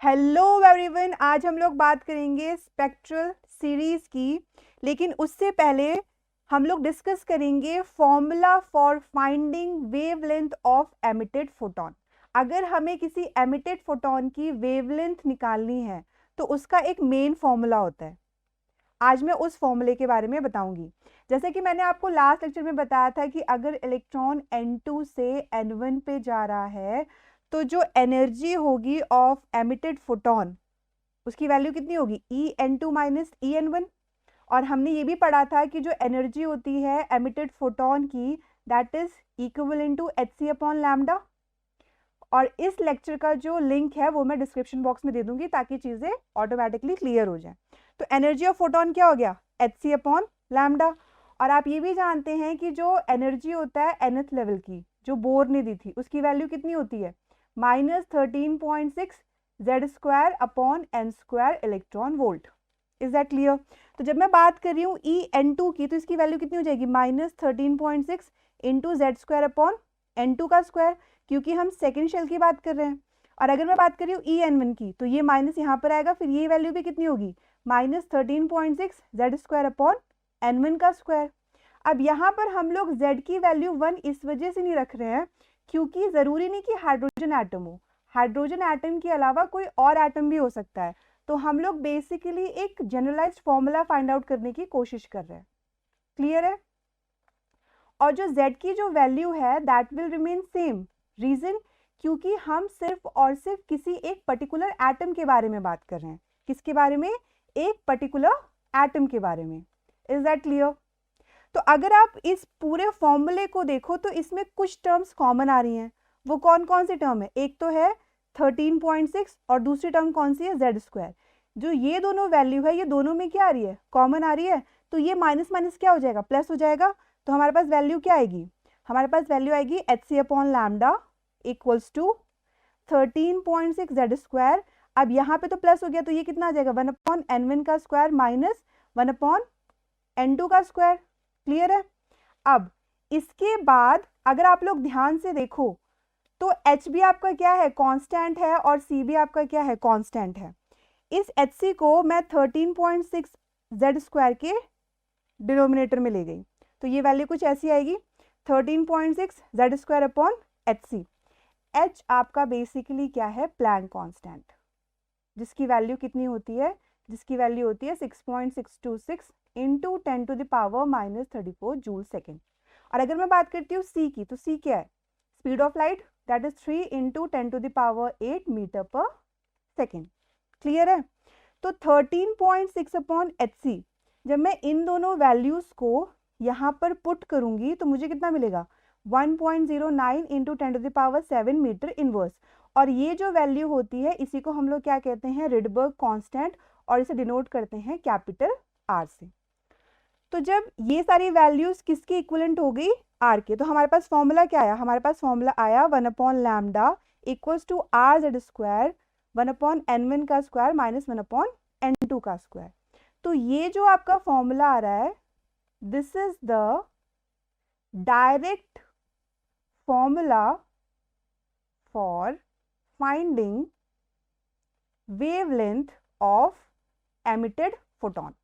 Hello everyone, आज हम लोग बात करेंगे स्पेक्ट्रल सीरीज की। लेकिन उससे पहले हम लोग डिस्कस करेंगे formula for finding wavelength of emitted photon. अगर हमें किसी एमिटेड फोटोन की वेवलेंथ निकालनी है तो उसका एक मेन फॉर्मूला होता है। आज मैं उस फॉर्मूले के बारे में बताऊंगी। जैसे कि मैंने आपको लास्ट लेक्चर में बताया था कि अगर इलेक्ट्रॉन N2 से N1 पे जा रहा है तो जो एनर्जी होगी ऑफ एमिटेड फोटोन उसकी वैल्यू कितनी होगी, En2 माइनस En1। और हमने ये भी पढ़ा था कि जो एनर्जी होती है एमिटेड फोटोन की that is equivalent to Hc upon lambda. और इस लेक्चर का जो लिंक है वो मैं डिस्क्रिप्शन बॉक्स में दे दूंगी ताकि चीज़ें ऑटोमेटिकली क्लियर हो जाए। तो एनर्जी ऑफ फोटोन क्या हो गया, Hc अपॉन लैम्डा। और आप ये भी जानते हैं कि जो एनर्जी होता है nth लेवल की जो बोर ने दी थी उसकी वैल्यू कितनी होती है, -13.6 Z² upon n² electron volt. Is that clear? तो जब मैं बात कर रही हूँ En2 की तो इसकी वैल्यू कितनी हो जाएगी, -13.6 इंटू Z² अपॉन n2 का स्क्वायर, क्योंकि हम सेकेंड शेल की बात कर रहे हैं। और अगर मैं बात कर रही हूँ En1 की तो ये माइनस यहाँ पर आएगा, फिर ये वैल्यू भी कितनी होगी, -13.6 Z² अपॉन n1 का स्क्वायर। अब यहाँ पर हम लोग Z की वैल्यू 1 इस वजह से नहीं रख रहे हैं क्योंकि ज़रूरी नहीं कि हाइड्रोजन एटम हो, हाइड्रोजन एटम के अलावा कोई और एटम भी हो सकता है। तो हम लोग बेसिकली एक जनरलाइज्ड फॉर्मूला फाइंड आउट करने की कोशिश कर रहे हैं। क्लियर है? और जो Z की जो वैल्यू है that will remain same. Reason, क्योंकि हम सिर्फ और सिर्फ किसी एक पर्टिकुलर एटम के बारे में बात कर रहे हैं। किसके बारे में? एक पर्टिकुलर एटम के बारे में। Is that clear? तो अगर आप इस पूरे फॉर्मूले को देखो तो इसमें कुछ टर्म्स कॉमन आ रही हैं। वो कौन कौन सी टर्म है? एक तो है 13.6 और दूसरी टर्म कौन सी है, Z²। जो ये दोनों वैल्यू है ये दोनों में क्या आ रही है, कॉमन आ रही है। तो ये माइनस माइनस क्या हो जाएगा, प्लस हो जाएगा। तो हमारे पास वैल्यू क्या आएगी, हमारे पास वैल्यू आएगी Hc upon lambda equals to 13.6 Z²। अब यहाँ पे तो प्लस हो गया तो ये कितना आ जाएगा, 1 अपॉन n1 का स्क्वायर माइनस 1 अपॉन n2 का स्क्वायर। क्लियर है? अब इसके बाद अगर आप लोग ध्यान से देखो तो H भी आपका क्या है, कांस्टेंट है, और C भी आपका क्या है, कांस्टेंट है। इस Hc को मैं 13.6 Z² के डिनोमिनेटर में ले गई तो ये वैल्यू कुछ ऐसी आएगी, 13.6 Z² अपॉन Hc। H आपका बेसिकली क्या है, प्लैंक कांस्टेंट, जिसकी वैल्यू कितनी होती है, जिसकी वैल्यू होती है 6.626 into 10 to the power -34 joule second. और अगर मैं बात करती हूँ C की तो C क्या है, speed of light that is 3 into 10 to the power 8 metre per second. Clear है? तो 13.6 अपॉन Hc, जब मैं इन दोनों वैल्यूज को यहाँ पर पुट करूंगी तो मुझे कितना मिलेगा, 1.09 into 10 to the power 7 metre inverse. और ये जो वैल्यू होती है इसी को हम लोग क्या कहते हैं, रिडबर्ग कांस्टेंट, और इसे डिनोट करते हैं कैपिटल R से। तो जब ये सारी वैल्यूज किसकी इक्विवेलेंट हो गई, R के, तो हमारे पास फॉर्मूला क्या आया, हमारे पास फॉर्मूला आया 1 upon lambda equals to RZ², 1 upon n1 का स्क्वायर माइनस 1 अपॉन n2 का स्क्वायर। तो ये जो आपका फॉर्मूला आ रहा है this is the direct formula for finding wavelength of emitted photon.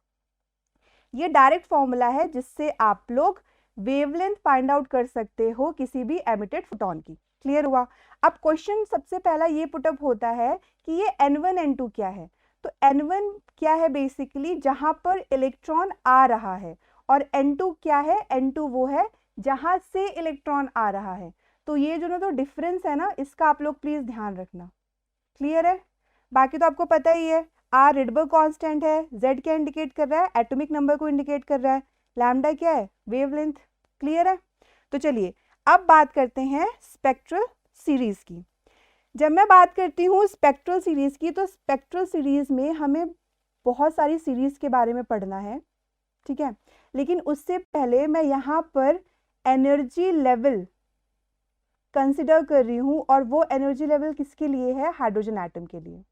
ये डायरेक्ट फॉर्मूला है जिससे आप लोग वेवलेंथ फाइंड आउट कर सकते हो किसी भी एमिटेड फोटोन की। क्लियर हुआ? अब क्वेश्चन सबसे पहला ये पुटअप होता है कि ये N1 N2 क्या है। तो N1 क्या है, बेसिकली जहां पर इलेक्ट्रॉन आ रहा है, और N2 क्या है, N2 वो है जहां से इलेक्ट्रॉन आ रहा है। तो ये जो ना तो डिफरेंस है ना, इसका आप लोग प्लीज ध्यान रखना। क्लियर है? बाकी तो आपको पता ही है, R रिडबर्ग कांस्टेंट है, Z क्या इंडिकेट कर रहा है, एटॉमिक नंबर को इंडिकेट कर रहा है, लैम्डा क्या है, वेवलेंथ। क्लियर है? तो चलिए अब बात करते हैं स्पेक्ट्रल सीरीज की। जब मैं बात करती हूँ स्पेक्ट्रल सीरीज की तो स्पेक्ट्रल सीरीज में हमें बहुत सारी सीरीज के बारे में पढ़ना है, ठीक है। लेकिन उससे पहले मैं यहाँ पर एनर्जी लेवल कंसिडर कर रही हूँ, और वो एनर्जी लेवल किसके लिए है, हाइड्रोजन एटम के लिए।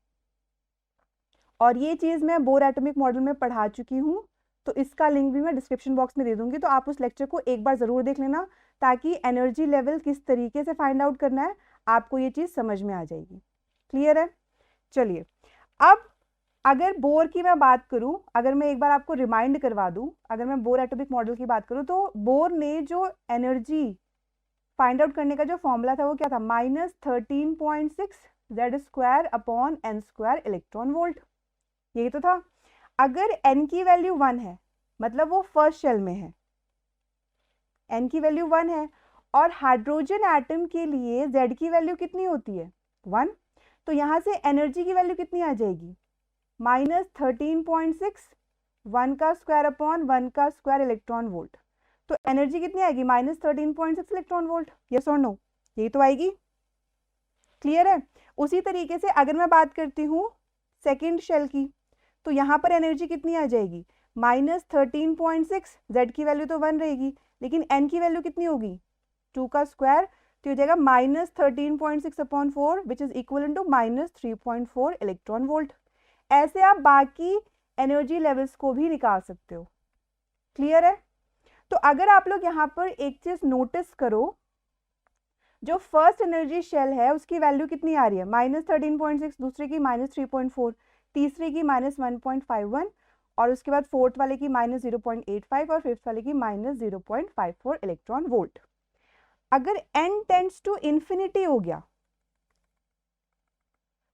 और ये चीज़ मैं बोर एटॉमिक मॉडल में पढ़ा चुकी हूँ, तो इसका लिंक भी मैं डिस्क्रिप्शन बॉक्स में दे दूंगी, तो आप उस लेक्चर को एक बार ज़रूर देख लेना ताकि एनर्जी लेवल किस तरीके से फाइंड आउट करना है आपको ये चीज़ समझ में आ जाएगी। क्लियर है? चलिए अब अगर बोर की मैं बात करूं, अगर मैं एक बार आपको रिमाइंड करवा दूं, अगर मैं बोर एटॉमिक मॉडल की बात करूं, तो बोर ने जो एनर्जी फाइंड आउट करने का जो फॉर्मूला था वो क्या था, -13.6 Z² upon n² electron volt, यही तो था। अगर n की वैल्यू 1 है, मतलब वो फर्स्ट शेल में है, n की वैल्यू 1 है, और हाइड्रोजन एटम के लिए Z की वैल्यू कितनी होती है, 1, तो यहां से एनर्जी की वैल्यू कितनी आ जाएगी, -13.6 1² अपॉन 1² इलेक्ट्रॉन वोल्ट। तो एनर्जी कितनी आएगी, -13.6 इलेक्ट्रॉन वोल्ट, यस और नो, यही तो आएगी। क्लियर है। उसी तरीके से अगर मैं बात करती हूँ सेकेंड शेल की, तो यहाँ पर एनर्जी कितनी आ जाएगी, -13.6, Z की वैल्यू तो 1 रहेगी, लेकिन n की वैल्यू कितनी होगी, 2 का स्क्वायर, तो हो जाएगा -13.6 upon 4 which is equal to -3.4 electron volt. ऐसे आप बाकी एनर्जी लेवल्स को भी निकाल सकते हो। क्लियर है। तो अगर आप लोग यहाँ पर एक चीज नोटिस करो, जो फर्स्ट एनर्जी शेल है उसकी वैल्यू कितनी आ रही है, -13.6, दूसरे की -3.4, तीसरे की -1.51, और उसके बाद फोर्थ वाले की -0.85 और फिफ्थ वाले की -0.54 इलेक्ट्रॉन वोल्ट। अगर n टेंड्स टू इंफिनिटी हो गया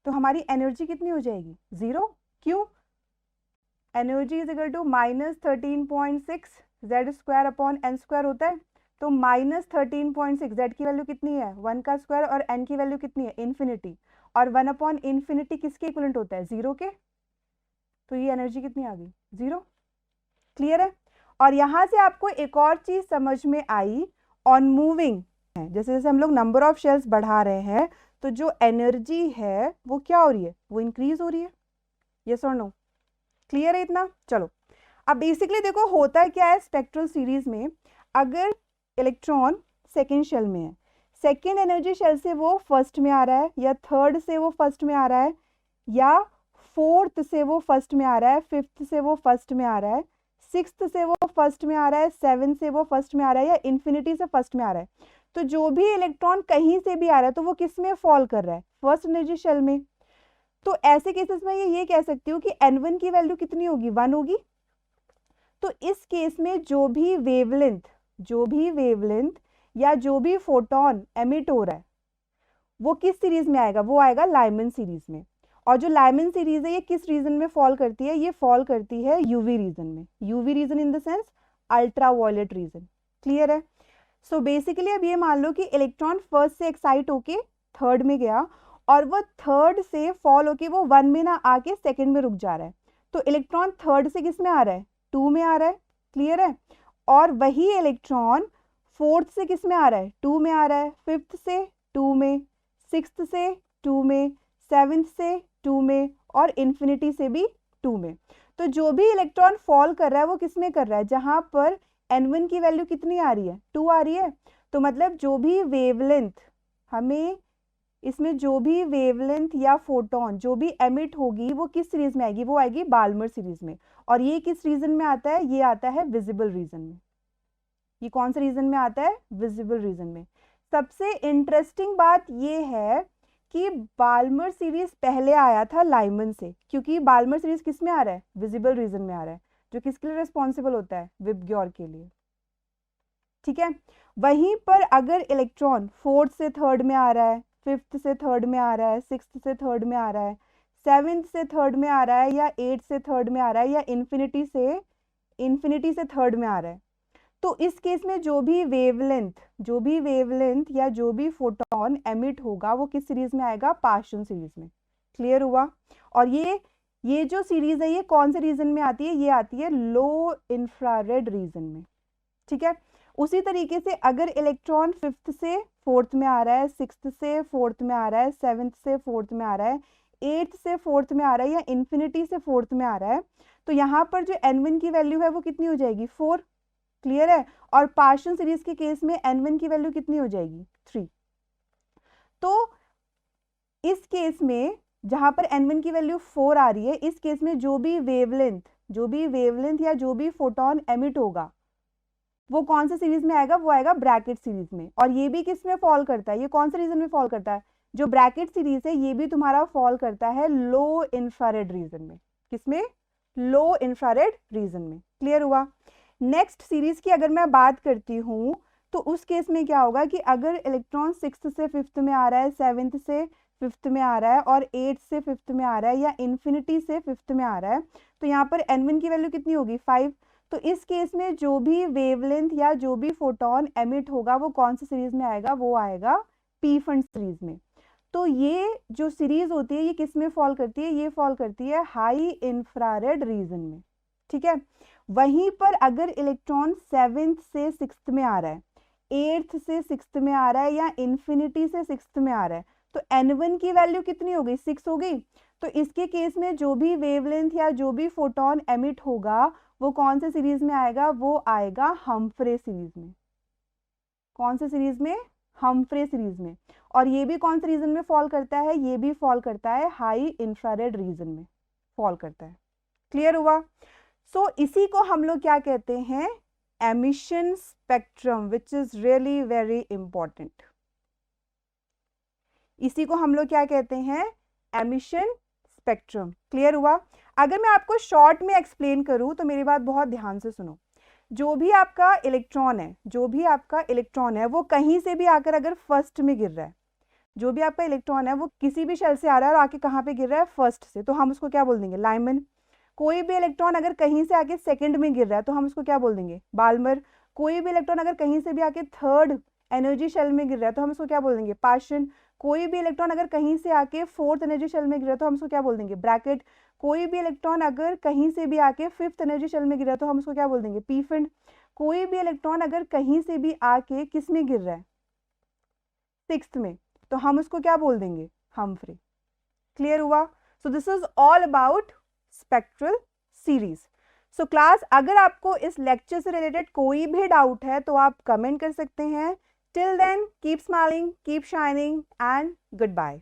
तो हमारी एनर्जी कितनी हो जाएगी, 0। क्यों, energy is equal to -13.6 Z² upon n² होता है, तो -13.6, Z की वैल्यू कितनी है, 1 का स्क्वायर, और n की वैल्यू कितनी है, इन्फिनिटी, और 1 अपॉन इन्फिनिटी किसके इक्वलेंट होता है, 0 के, तो ये एनर्जी कितनी आ गई, 0। क्लियर है। और यहां से आपको एक और चीज समझ में आई, ऑन मूविंग, जैसे जैसे हम लोग नंबर ऑफ शेल्स बढ़ा रहे हैं, तो जो एनर्जी है वो क्या हो रही है, वो इंक्रीज हो रही है, यस और नो। क्लियर है इतना। चलो अब बेसिकली देखो होता क्या है स्पेक्ट्रल सीरीज में, अगर इलेक्ट्रॉन सेकेंड शेल में है, सेकेंड एनर्जी शेल से वो फर्स्ट में आ रहा है, या थर्ड से वो फर्स्ट में आ रहा है, या फोर्थ से वो फर्स्ट में आ रहा है, फिफ्थ से वो फर्स्ट में आ रहा है, सिक्स्थ से वो फर्स्ट में आ रहा है, सेवन से वो फर्स्ट में आ रहा है, या इन्फिनिटी से फर्स्ट में आ रहा है, तो जो भी इलेक्ट्रॉन कहीं से भी आ रहा है तो वो किस में फॉल कर रहा है, फर्स्ट एनर्जी शेल में। तो ऐसे केसेस में ये कह सकती हूँ कि n1 की वैल्यू कितनी होगी, 1 होगी। तो इस केस में जो भी वेवलेंथ या जो भी फोटोन एमिट हो रहा है वो किस सीरीज में आएगा, वो आएगा लाइमन सीरीज में। और जो लाइमन सीरीज है ये किस रीजन में फॉल करती है, ये फॉल करती है यूवी रीजन में, UV region in the sense ultra violet region. Clear है। सो बेसिकली अब ये मान लो कि इलेक्ट्रॉन फर्स्ट से एक्साइट होके थर्ड में गया, और वो थर्ड से फॉल होके वो 1 में ना आके सेकंड में रुक जा रहा है, तो इलेक्ट्रॉन थर्ड से किस में आ रहा है, 2 में आ रहा है। क्लियर है। और वही इलेक्ट्रॉन फोर्थ से किस में आ रहा है, 2 में आ रहा है, फिफ्थ से 2 में, सिक्स्थ से 2 में, सेवेंथ से 2 में, और इन्फिनिटी से भी 2 में। तो जो भी इलेक्ट्रॉन फॉल कर रहा है वो किस में कर रहा है, जहां पर n1 की वैल्यू कितनी आ रही है, 2 आ रही है। तो मतलब जो भी वेवलेंथ हमें इसमें जो भी वेवलेंथ या फोटोन जो भी एमिट होगी वो किस सीरीज में आएगी, वो आएगी बाल्मर सीरीज में। और ये किस रीजन में आता है, ये आता है विजिबल रीजन में। ये कौन से रीजन में आता है, विजिबल रीजन में। सबसे इंटरेस्टिंग बात ये है कि बाल्मर सीरीज पहले आया था लाइमन से, क्योंकि बाल्मर सीरीज किस में आ रहा है, विजिबल रीजन में आ रहा है, जो किसके लिए रिस्पॉन्सिबल होता है, विबग्योर के लिए। ठीक है। वहीं पर अगर इलेक्ट्रॉन फोर्थ से थर्ड में आ रहा है, फिफ्थ से थर्ड में आ रहा है, सिक्स्थ से थर्ड में आ रहा है, सेवेंथ से थर्ड में आ रहा है, या एट से थर्ड में आ रहा है, या इन्फिनिटी से थर्ड में आ रहा है, तो इस केस में जो भी वेवलेंथ या जो भी फोटोन एमिट होगा वो किस सीरीज में आएगा, पार्शियल सीरीज में। क्लियर हुआ। और ये जो सीरीज है ये कौन से रीजन में आती है, ये आती है लो इंफ्रारेड रीजन में। ठीक है। उसी तरीके से अगर इलेक्ट्रॉन फिफ्थ से फोर्थ में आ रहा है, सिक्स्थ से फोर्थ में आ रहा है, सेवेंथ से फोर्थ में आ रहा है, एट्थ से फोर्थ में आ रहा है, या इन्फिनिटी से फोर्थ में आ रहा है, तो यहाँ पर जो n1 की वैल्यू है वो कितनी हो जाएगी, 4। क्लियर है। और पार्शियल सीरीज के केस में n1 की वैल्यू कितनी हो जाएगी, 3। तो इस केस में जहां पर n1 की वैल्यू 4 आ रही है, इस केस में जो भी वेवलेंथ या जो भी फोटोन एमिट होगा वो कौन से सीरीज में आएगा, वो आएगा ब्रैकेट सीरीज में। और ये भी किस में फॉल करता है, ये कौन से रीजन में फॉल करता है, जो ब्रैकेट सीरीज है ये भी तुम्हारा फॉल करता है लो इंफ्रारेड रीजन में। किसमें? लो इंफ्रारेड रीजन में। क्लियर हुआ? नेक्स्ट सीरीज की अगर मैं बात करती हूँ तो उस केस में क्या होगा कि अगर इलेक्ट्रॉन 6th से 5th में आ रहा है, 7th से 5th में आ रहा है और 8th से 5th में आ रहा है या इन्फिनिटी से 5th में आ रहा है, तो यहाँ पर n1 की वैल्यू कितनी होगी? 5। तो इस केस में जो भी वेवलेंथ या जो भी फोटोन एमिट होगा वो कौन सी सीरीज में आएगा? वो आएगा पी फंड सीरीज में। तो ये जो सीरीज होती है ये किस में फॉल करती है? ये फॉल करती है हाई इंफ्रारेड रीजन में। ठीक है। वहीं पर अगर इलेक्ट्रॉन 7th से 6th में आ रहा है, 8th से 6th में आ रहा है या इन्फिनिटी से 6th में आ रहा है, तो n1 की वैल्यू कितनी हो गई? 6 हो गई। तो इसके केस में जो भी वेवलेंथ या जो भी फोटोन एमिट होगा वो कौन से सीरीज में आएगा? वो आएगा हम्फ्रे सीरीज में। कौन से सीरीज में? हम्फ्रे सीरीज में। और ये भी कौन से रीजन में फॉल करता है? ये भी फॉल करता है हाई इंफ्रारेड रीजन में फॉल करता है। क्लियर हुआ? सो इसी को हम लोग क्या कहते हैं? Emission spectrum, which is really very important. इसी को हम लोग क्या कहते हैं? Emission spectrum. क्लियर हुआ? अगर मैं आपको शॉर्ट में एक्सप्लेन करूं तो मेरी बात बहुत ध्यान से सुनो। जो भी आपका इलेक्ट्रॉन है, जो भी आपका इलेक्ट्रॉन है वो कहीं से भी आकर अगर फर्स्ट में गिर रहा है, जो भी आपका इलेक्ट्रॉन है वो किसी भी शेल से आ रहा है और आके कहाँ पे गिर रहा है? फर्स्ट से, तो हम उसको क्या बोल देंगे? लाइमन। कोई भी इलेक्ट्रॉन अगर कहीं से आके सेकंड में गिर रहा है तो हम उसको क्या बोल देंगे? बाल्मर। कोई भी इलेक्ट्रॉन अगर कहीं से भी आके थर्ड एनर्जी शेल में गिर रहा है तो हम उसको क्या बोल देंगे? पाशन। कोई भी इलेक्ट्रॉन अगर कहीं से आके फोर्थ एनर्जी शेल में गिर रहा है तो हम उसको क्या बोल देंगे? ब्रैकेट। कोई भी इलेक्ट्रॉन अगर कहीं से भी आके फिफ्थ एनर्जी शेल में गिर रहा है तो हम उसको क्या बोल देंगे? पी फिंड। कोई भी इलेक्ट्रॉन अगर कहीं से भी आके किस में गिर रहा है? 6th में, तो हम उसको क्या बोल देंगे? हम्फ्रे। क्लियर हुआ? So this is all about spectral series. So class, अगर आपको इस लेक्चर से रिलेटेड कोई भी डाउट है तो आप कमेंट कर सकते हैं। Till then keep smiling, keep shining and good bye.